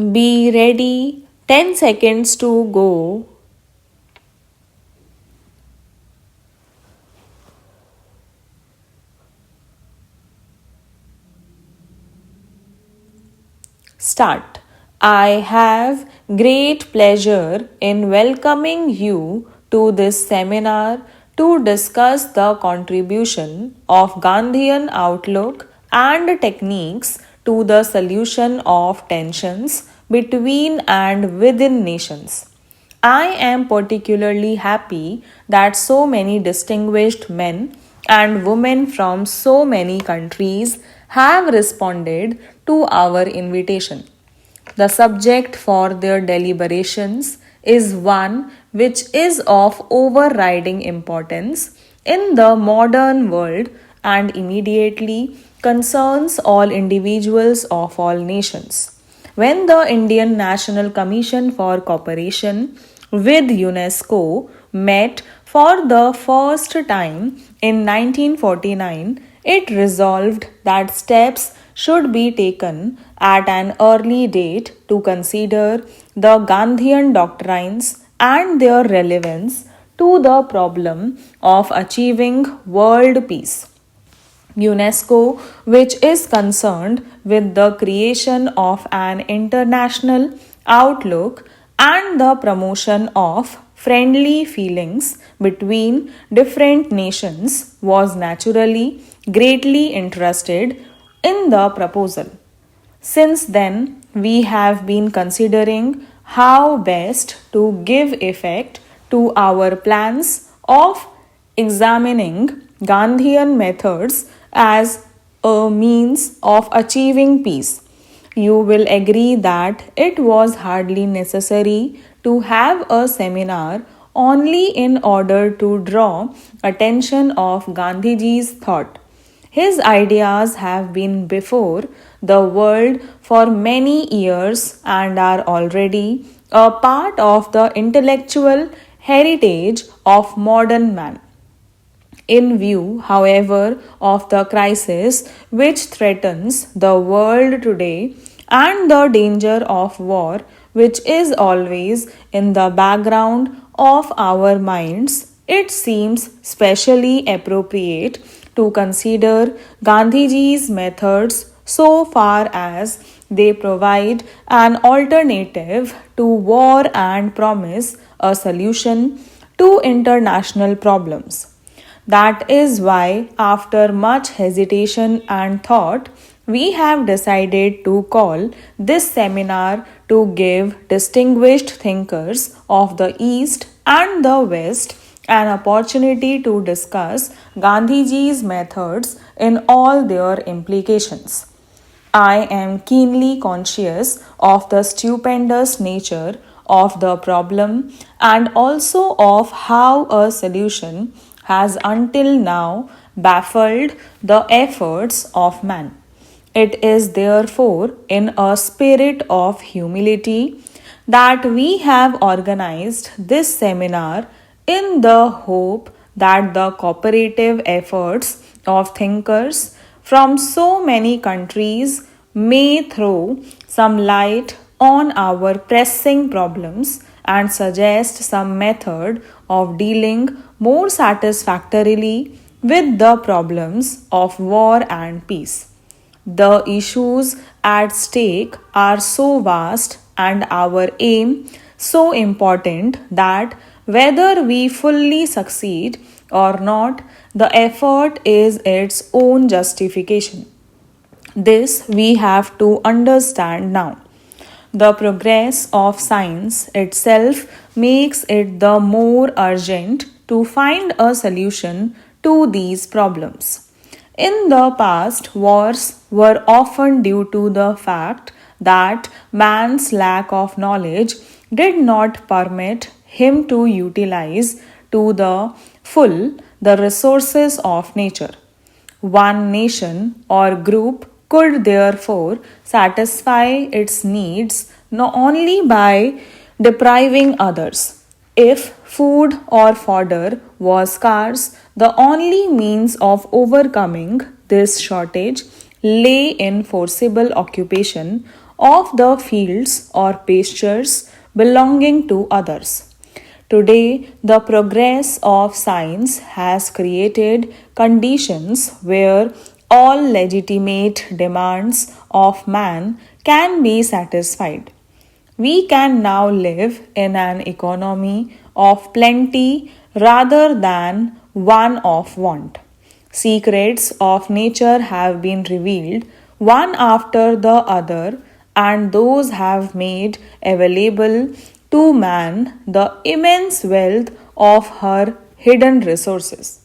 Be ready. 10 seconds to go. Start. I have great pleasure in welcoming you to this seminar to discuss the contribution of Gandhian outlook and techniques to the solution of tensions between and within nations. I am particularly happy that so many distinguished men and women from so many countries have responded to our invitation. The subject for their deliberations is one which is of overriding importance in the modern world and immediately concerns all individuals of all nations. When the Indian National Commission for Cooperation with UNESCO met for the first time in 1949, it resolved that steps should be taken at an early date to consider the Gandhian doctrines and their relevance to the problem of achieving world peace. UNESCO, which is concerned with the creation of an international outlook and the promotion of friendly feelings between different nations, was naturally greatly interested in the proposal. Since then, we have been considering how best to give effect to our plans of examining Gandhian methods as a means of achieving peace. You will agree that it was hardly necessary to have a seminar only in order to draw attention of Gandhiji's thought. His ideas have been before the world for many years and are already a part of the intellectual heritage of modern man. In view, however, of the crisis which threatens the world today and the danger of war, which is always in the background of our minds, it seems specially appropriate to consider Gandhiji's methods so far as they provide an alternative to war and promise a solution to international problems. That is why, after much hesitation and thought, we have decided to call this seminar to give distinguished thinkers of the East and the West an opportunity to discuss Gandhiji's methods in all their implications. I am keenly conscious of the stupendous nature of the problem and also of how a solution has until now baffled the efforts of man. It is therefore in a spirit of humility that we have organized this seminar in the hope that the cooperative efforts of thinkers from so many countries may throw some light on our pressing problems and suggest some method of dealing more satisfactorily with the problems of war and peace. The issues at stake are so vast and our aim so important that whether we fully succeed or not, the effort is its own justification. This we have to understand now. The progress of science itself makes it the more urgent to find a solution to these problems. In the past, wars were often due to the fact that man's lack of knowledge did not permit him to utilize to the full the resources of nature. One nation or group could therefore satisfy its needs not only by depriving others. If food or fodder was scarce, the only means of overcoming this shortage lay in forcible occupation of the fields or pastures belonging to others. Today, the progress of science has created conditions where all legitimate demands of man can be satisfied. We can now live in an economy of plenty rather than one of want. Secrets of nature have been revealed one after the other, and those have made available to man the immense wealth of her hidden resources.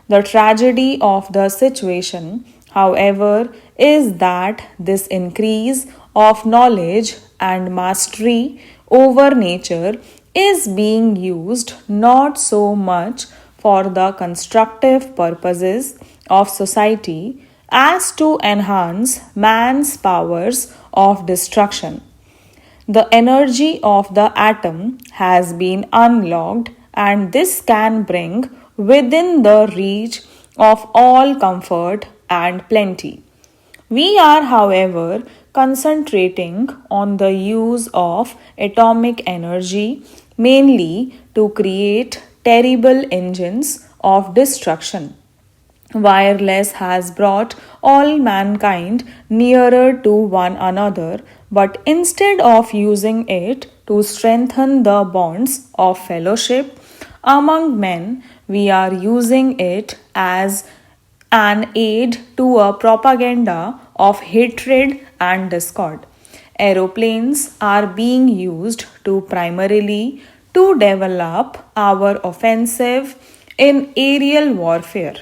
The tragedy of the situation, however, is that this increase of knowledge and mastery over nature is being used not so much for the constructive purposes of society as to enhance man's powers of destruction. The energy of the atom has been unlocked, and this can bring within the reach of all comfort and plenty. We are, however, concentrating on the use of atomic energy mainly to create terrible engines of destruction. Wireless has brought all mankind nearer to one another, but instead of using it to strengthen the bonds of fellowship among men, we are using it as an aid to a propaganda of hatred and discord. Aeroplanes are being used to primarily to develop our offensive in aerial warfare.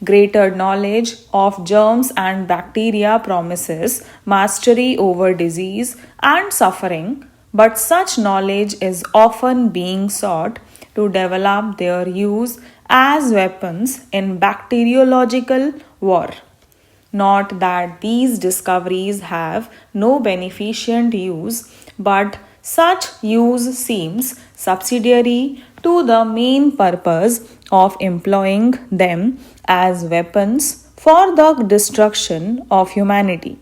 Greater knowledge of germs and bacteria promises mastery over disease and suffering, but such knowledge is often being sought to develop their use as weapons in bacteriological war. Not that these discoveries have no beneficent use, but such use seems subsidiary to the main purpose of employing them as weapons for the destruction of humanity.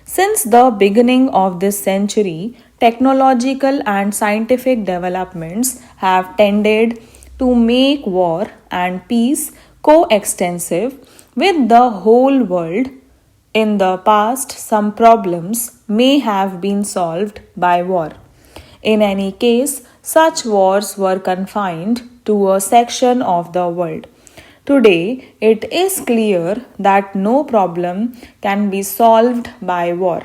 Since the beginning of this century, technological and scientific developments have tended to make war and peace coextensive with the whole world. In the past, some problems may have been solved by war. In any case, such wars were confined to a section of the world. Today, it is clear that no problem can be solved by war.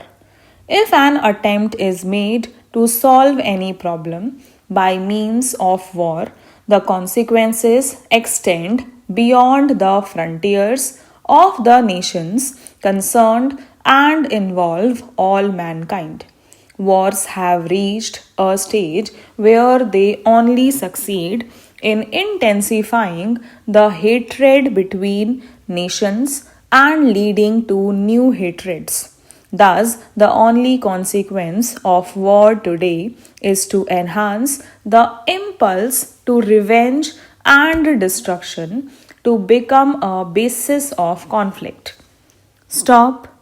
If an attempt is made to solve any problem by means of war, the consequences extend beyond the frontiers of the nations concerned and involve all mankind. Wars have reached a stage where they only succeed in intensifying the hatred between nations and leading to new hatreds. Thus, the only consequence of war today is to enhance the impulse to revenge and destruction to become a basis of conflict. Stop.